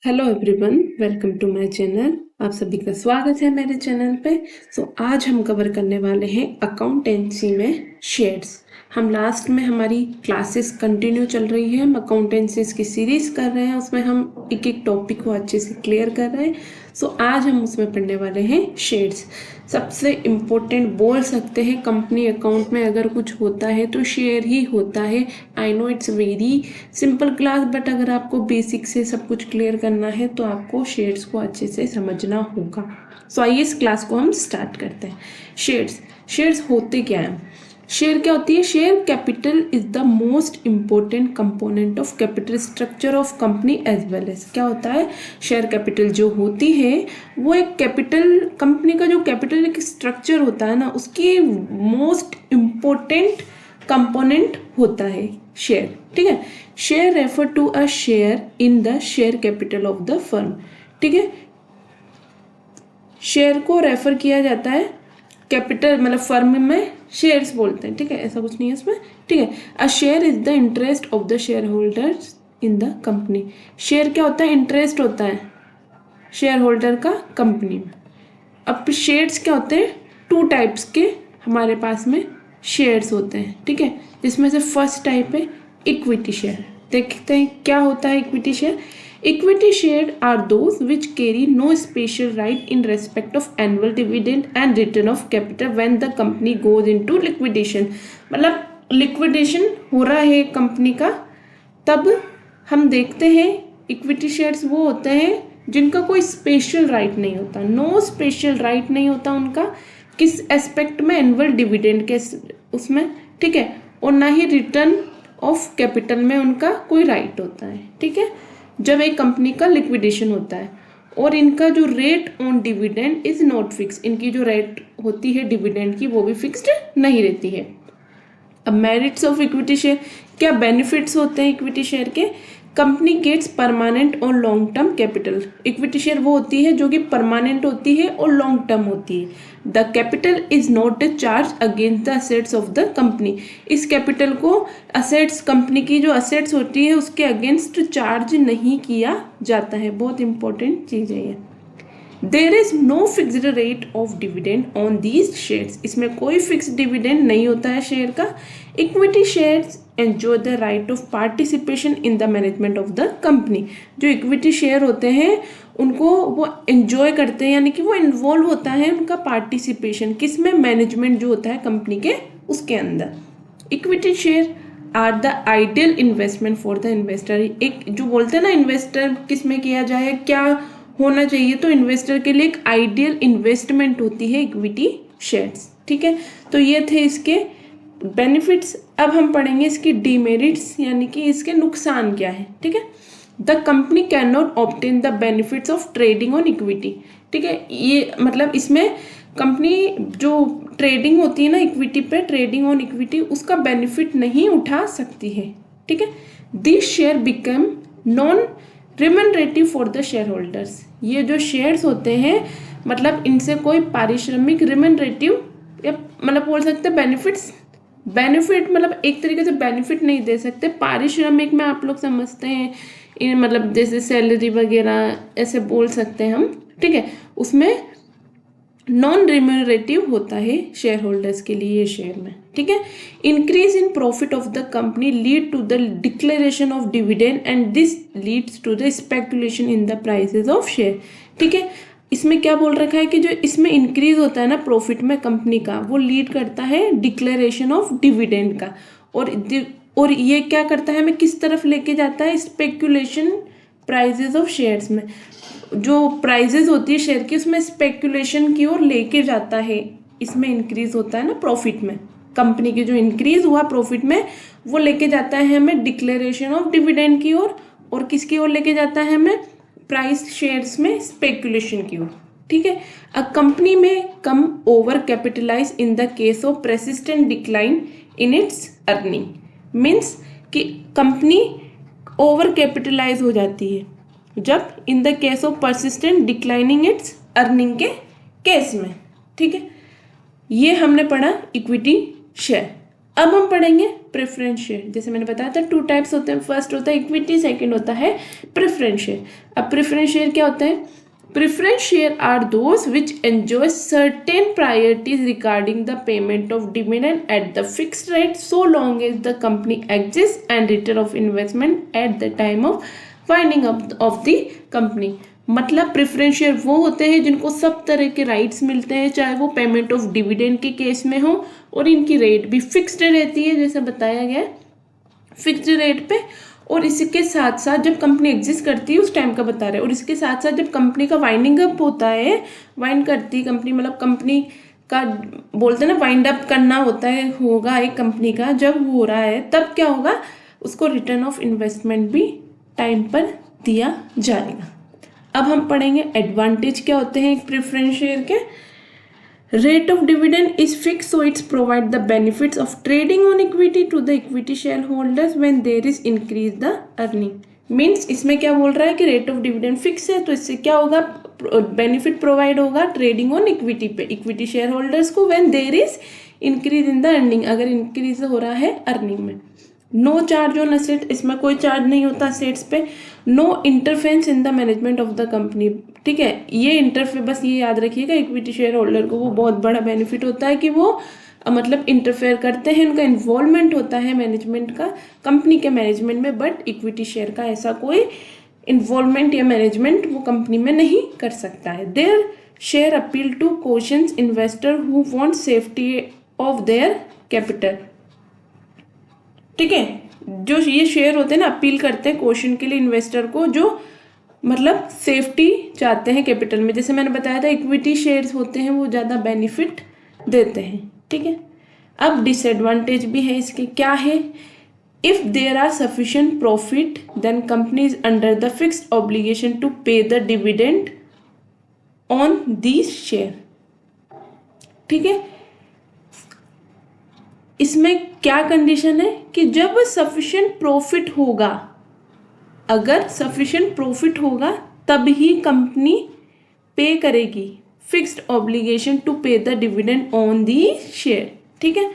Hello everyone, welcome to my channel. आप सभी का स्वागत है मेरे चैनल पे। आज हम कवर करने वाले हैं अकाउंटेंसी में शेयर्स। हम लास्ट में हमारी क्लासेस कंटिन्यू चल रही है, हम अकाउंटेंसीज की सीरीज कर रहे हैं, उसमें हम एक एक टॉपिक को अच्छे से क्लियर कर रहे हैं। आज हम उसमें पढ़ने वाले हैं शेयर्स। सबसे इम्पोर्टेंट बोल सकते हैं, कंपनी अकाउंट में अगर कुछ होता है तो शेयर ही होता है। I know it's very simple class, but अगर आपको बेसिक से सब कुछ क्लियर करना है तो आपको शेयर्स को अच्छे से समझना होगा। आइए इस क्लास को हम स्टार्ट करते हैं। शेयर्स शेयर्स होते क्या हैं? शेयर क्या होती है? Share capital is the most important component of capital structure of company as well as. क्या होता है? शेयर कैपिटल जो होती है वो एक कैपिटल, कंपनी का जो कैपिटल एक स्ट्रक्चर होता है ना, उसकी मोस्ट इम्पोर्टेंट कंपोनेंट होता है शेयर। ठीक है। Share refer to a share in the share capital of the firm. ठीक है। शेयर को रेफर किया जाता है कैपिटल, मतलब फर्म में शेयर्स बोलते हैं। ठीक है, ऐसा कुछ नहीं है इसमें। ठीक है। A share is the interest of the share holders in the company. Share क्या होता है? इंटरेस्ट होता है शेयर होल्डर का कंपनी में। अब शेयर्स क्या होते हैं? टू टाइप्स के हमारे पास में शेयर्स होते हैं। ठीक है, जिसमें से फर्स्ट टाइप है इक्विटी शेयर। देखते हैं क्या होता है equity share. Equity share are those which carry no special right in respect of annual dividend and return of capital when the company goes into liquidation. मतलब लिक्विडेशन हो रहा है कंपनी का, तब हम देखते हैं इक्विटी शेयर्स वो होते हैं जिनका कोई स्पेशल राइट नहीं होता, नो स्पेशल राइट नहीं होता उनका किस एस्पेक्ट में? एनुअल डिविडेंड के उसमें। ठीक है। और ना ही रिटर्न ऑफ कैपिटल में उनका कोई राइट होता है। ठीक है, जब एक कंपनी का लिक्विडेशन होता है। और इनका जो rate on dividend is not fix, इनकी जो रेट होती है डिविडेंड की वो भी फिक्स्ड नहीं रहती है। अब मेरिट्स ऑफ इक्विटी शेयर, क्या बेनिफिट्स होते हैं इक्विटी शेयर के? कंपनी गेट्स परमानेंट और long term capital. Equity share वो होती है जो कि परमानेंट होती है और लॉन्ग टर्म होती है। The capital is not charge against the assets of the company. इस कैपिटल को असेट्स, कंपनी की जो असेट्स होती है उसके अगेंस्ट चार्ज नहीं किया जाता है। बहुत इंपॉर्टेंट चीज़ है ये। There is no fixed rate of dividend on these shares. इसमें कोई फिक्स डिविडेंड नहीं होता है शेयर का। Equity shares enjoy the right of participation in the management of the company. जो इक्विटी शेयर होते हैं उनको वो एंजॉय करते हैं, यानी कि वो इन्वॉल्व होता है उनका पार्टिसिपेशन किस में? मैनेजमेंट जो होता है कंपनी के उसके अंदर। Equity share are the ideal investment for the investor. एक जो बोलते हैं ना इन्वेस्टर किस में किया जाए, क्या होना चाहिए, तो इन्वेस्टर के लिए एक आइडियल इन्वेस्टमेंट होती है इक्विटी शेयर्स। ठीक है, तो ये थे इसके बेनिफिट्स। अब हम पढ़ेंगे इसकी डीमेरिट्स, यानी कि इसके नुकसान क्या है। ठीक है। The company can not obtain the benefits of trading on equity. ठीक है, ये मतलब इसमें कंपनी जो ट्रेडिंग होती है ना इक्विटी पे, ट्रेडिंग ऑन इक्विटी, उसका बेनिफिट नहीं उठा सकती है। ठीक है। This share become non remunerative for the share holders. ये जो शेयर्स होते हैं मतलब इनसे कोई पारिश्रमिक रिमनरेटिव या मतलब बोल सकते हैं बेनिफिट्स, बेनिफिट मतलब एक तरीके से बेनिफिट नहीं दे सकते। पारिश्रमिक में आप लोग समझते हैं मतलब जैसे सैलरी वगैरह ऐसे बोल सकते हैं हम। ठीक है, उसमें नॉन रिम्यूनरेटिव होता है शेयर होल्डर्स के लिए शेयर में। ठीक है। Increase in profit of the company lead to the declaration of dividend and this leads to the speculation in the prices of share. ठीक है, इसमें क्या बोल रखा है कि जो इसमें इंक्रीज होता है ना प्रॉफिट में कंपनी का, वो लीड करता है डिक्लेरेशन ऑफ डिविडेंड का। और ये क्या करता है, हमें किस तरफ लेके जाता है? स्पेकुलेशन प्राइजेस ऑफ शेयर्स में। जो प्राइजेस होती है शेयर की उसमें स्पेकुलेशन की ओर लेके जाता है। इसमें इंक्रीज होता है ना प्रॉफिट में, कंपनी की जो इंक्रीज हुआ प्रॉफिट में वो लेके जाता है हमें डिक्लेरेशन ऑफ डिविडेंड की ओर। और किसकी ओर लेके जाता है हमें? प्राइस शेयर्स में स्पेकुलेशन की ओर। ठीक है। अ कंपनी में come over capitalise in the case of persistent decline in its earning. Means कि कंपनी ओवर कैपिटलाइज हो जाती है जब in the case of persistent declining its earning के केस में। ठीक है, ये हमने पढ़ा इक्विटी शेयर। अब हम पढ़ेंगे प्रेफरेंस शेयर। जैसे मैंने बताया था 2 टाइप्स होते हैं, फर्स्ट होता है इक्विटी, सेकंड होता है प्रेफरेंस शेयर। अब प्रेफरेंस शेयर क्या होता है? Preference share are those which enjoy certain priorities regarding the payment of dividend at the fixed rate so long as the company exist and return of investment at the time of winding up of the company. मतलब preference share वो होते हैं जिनको सब तरह के rights मिलते हैं, चाहे वो पेमेंट ऑफ डिविडेंड के केस में हो, और इनकी रेट भी फिक्स्ड रहती है जैसा बताया गया है, फिक्स्ड रेट पे। और इसके साथ साथ जब कंपनी एग्जिस्ट करती है उस टाइम का बता रहे हैं, और इसके साथ साथ जब कंपनी का वाइंडिंग अप होता है, वाइंड करती है कंपनी, मतलब कंपनी का बोलते हैं ना वाइंड अप करना होता है, होगा एक कंपनी का, जब हो रहा है तब क्या होगा, उसको रिटर्न ऑफ इन्वेस्टमेंट भी टाइम पर दिया जाएगा। अब हम पढ़ेंगे एडवांटेज क्या होते हैं एक प्रेफरेंस शेयर के। Rate of dividend is fix so it's provide the benefits of trading on equity to the equity share holders when there is increase the earning. Means इसमें क्या बोल रहा है कि रेट ऑफ डिविडेंड फिक्स है, तो इससे क्या होगा, बेनिफिट प्रोवाइड होगा ट्रेडिंग ऑन इक्विटी पे इक्विटी शेयर होल्डर्स को, when there is increase in the earning, अगर इंक्रीज हो रहा है अर्निंग में। नो चार्ज ऑन असेट, इसमें कोई चार्ज नहीं होता असेट्स पे। No interference in the management of the company, ठीक है, ये इंटरफेयर बस ये याद रखिएगा, इक्विटी शेयर होल्डर को वो बहुत बड़ा बेनिफिट होता है कि वो मतलब इंटरफेयर करते हैं, उनका इन्वॉल्वमेंट होता है मैनेजमेंट का, कंपनी के मैनेजमेंट में, बट इक्विटी शेयर का ऐसा कोई इन्वॉल्वमेंट या मैनेजमेंट वो कंपनी में नहीं कर सकता है। Their share appeal two questions investor who want safety of their capital, ठीक है, जो ये शेयर होते हैं ना अपील करते हैं क्वेश्चन के लिए इन्वेस्टर को, जो मतलब सेफ्टी चाहते हैं कैपिटल में। जैसे मैंने बताया था इक्विटी शेयर्स होते हैं वो ज़्यादा बेनिफिट देते हैं, ठीक है। अब डिसएडवांटेज भी है इसके, क्या है, if there are sufficient profit then company is under the fixed obligation to pay the dividend on these share, ठीक है। इसमें क्या कंडीशन है कि जब सफिशिएंट प्रॉफिट होगा, अगर सफिशिएंट प्रॉफिट होगा तब ही कंपनी पे करेगी fixed obligation to pay the dividend on the share, ठीक है,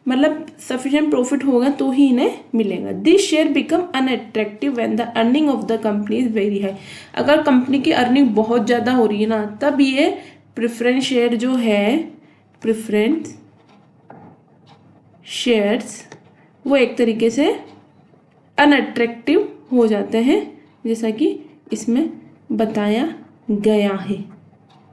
मतलब सफिशिएंट प्रॉफिट होगा तो ही इन्हें मिलेगा। This share become unattractive when the earning of the company is very high, अगर कंपनी की अर्निंग बहुत ज़्यादा हो रही है ना, तब ये प्रेफरेंस शेयर जो है, प्रेफरेंस शेयर्स वो एक तरीके से अनअट्रैक्टिव हो जाते हैं, जैसा कि इसमें बताया गया है,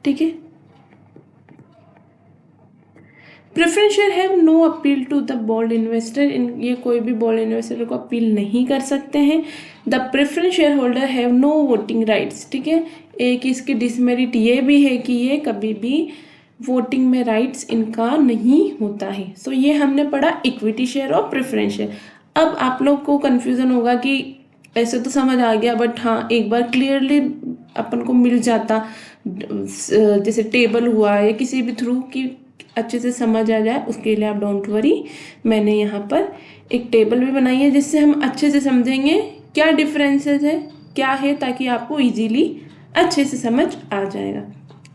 ठीक है। Preference share have no appeal to the bold investor, ये कोई भी बोल्ड इन्वेस्टर को अपील नहीं कर सकते हैं। The preference share holder have no voting rights, ठीक है, एक इसकी डिसमेरिट ये भी है कि ये कभी भी वोटिंग में राइट्स इनका नहीं होता है। सो ये हमने पढ़ा इक्विटी शेयर और प्रेफरेंस शेयर। अब आप लोग को कन्फ्यूज़न होगा कि ऐसे तो समझ आ गया, बट हाँ एक बार क्लियरली अपन को मिल जाता, जैसे टेबल हुआ या किसी भी थ्रू कि अच्छे से समझ आ जाए, उसके लिए आप डोंट वरी, मैंने यहाँ पर एक टेबल भी बनाई है जिससे हम अच्छे से समझेंगे क्या डिफरेंसेस है क्या है, ताकि आपको इजीली अच्छे से समझ आ जाएगा।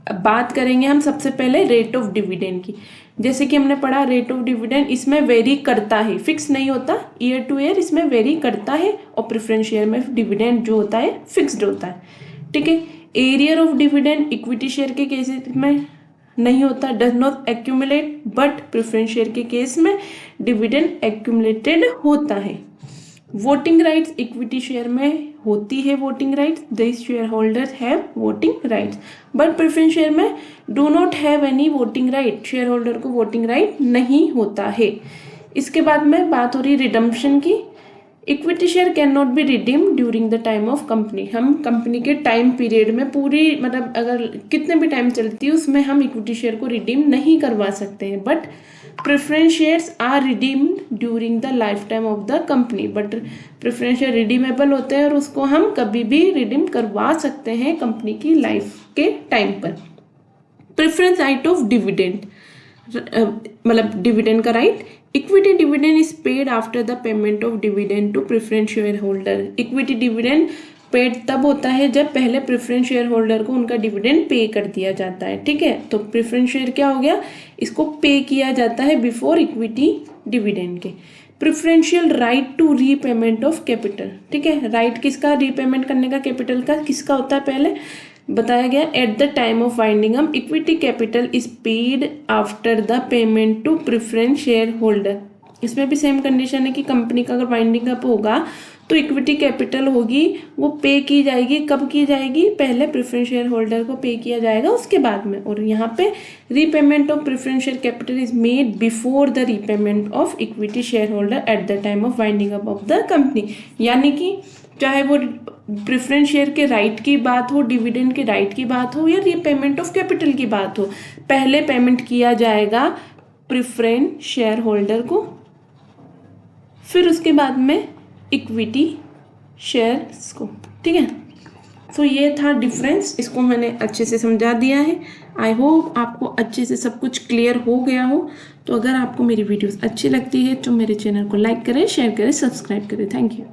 अब बात करेंगे हम सबसे पहले रेट ऑफ डिविडेंड की। जैसे कि हमने पढ़ा रेट ऑफ डिविडेंड इसमें वेरी करता है, फिक्स नहीं होता, ईयर टू ईयर इसमें वेरी करता है, और प्रेफरेंस शेयर में डिविडेंड जो होता है फिक्स्ड होता है, ठीक है। Arrear of dividend equity share के केसेस में नहीं होता, does not accumulate, but preference share के केस में डिविडेंड एक्यूमुलेटेड होता है। वोटिंग राइट्स इक्विटी शेयर में होती है voting rights, this share holders have voting rights, but preference share में do not have any voting right, share holder को voting right नहीं होता है। इसके बाद में बात हो रही रिडम्पशन की। Equity share can not be redeem during the time of company, हम कंपनी के टाइम पीरियड में पूरी मतलब अगर कितने भी टाइम चलती है उसमें हम इक्विटी शेयर को रिडीम नहीं करवा सकते हैं, but preference shares are redeemed during the life time of the company, but preference share redeemable होते हैं और उसको हम कभी भी रिडीम करवा सकते हैं कंपनी की लाइफ के टाइम पर। प्रेफरेंस राइट ऑफ डिविडेंड, मतलब डिविडेंड का right, equity dividend is paid after the payment of dividend to preference share holder. Equity dividend paid तब होता है जब पहले प्रेफरेंस शेयर होल्डर को उनका डिविडेंड पे कर दिया जाता है, ठीक है। तो प्रेफरेंस शेयर क्या हो गया, इसको पे किया जाता है बिफोर इक्विटी डिविडेंड के। Preferential right to repayment of capital, ठीक है, राइट किसका रीपेमेंट करने का कैपिटल का, किसका होता है पहले बताया गया, at the time of winding up equity capital is paid after the payment to preference share holder. इसमें भी सेम कंडीशन है कि कंपनी का अगर वाइंडिंग अप होगा तो इक्विटी कैपिटल होगी वो पे की जाएगी, कब की जाएगी, पहले प्रेफरेंस शेयर होल्डर को पे किया जाएगा उसके बाद में। और यहाँ पे repayment of preference share capital is made before the repayment of equity share holder eight the time of winding up of the company. यानी कि चाहे वो प्रेफरेंस शेयर के राइट की बात हो, डिविडेंड के राइट की बात हो, या रीपेमेंट ऑफ कैपिटल की बात हो, पहले पेमेंट किया जाएगा प्रेफरेंस शेयर होल्डर को, फिर उसके बाद में इक्विटी शेयर्स को, ठीक है। तो ये था डिफरेंस, इसको मैंने अच्छे से समझा दिया है। आई होप आपको अच्छे से सब कुछ क्लियर हो गया हो। तो अगर आपको मेरी वीडियोस अच्छी लगती है तो मेरे चैनल को लाइक करें, शेयर करें, सब्सक्राइब करें। Thank you.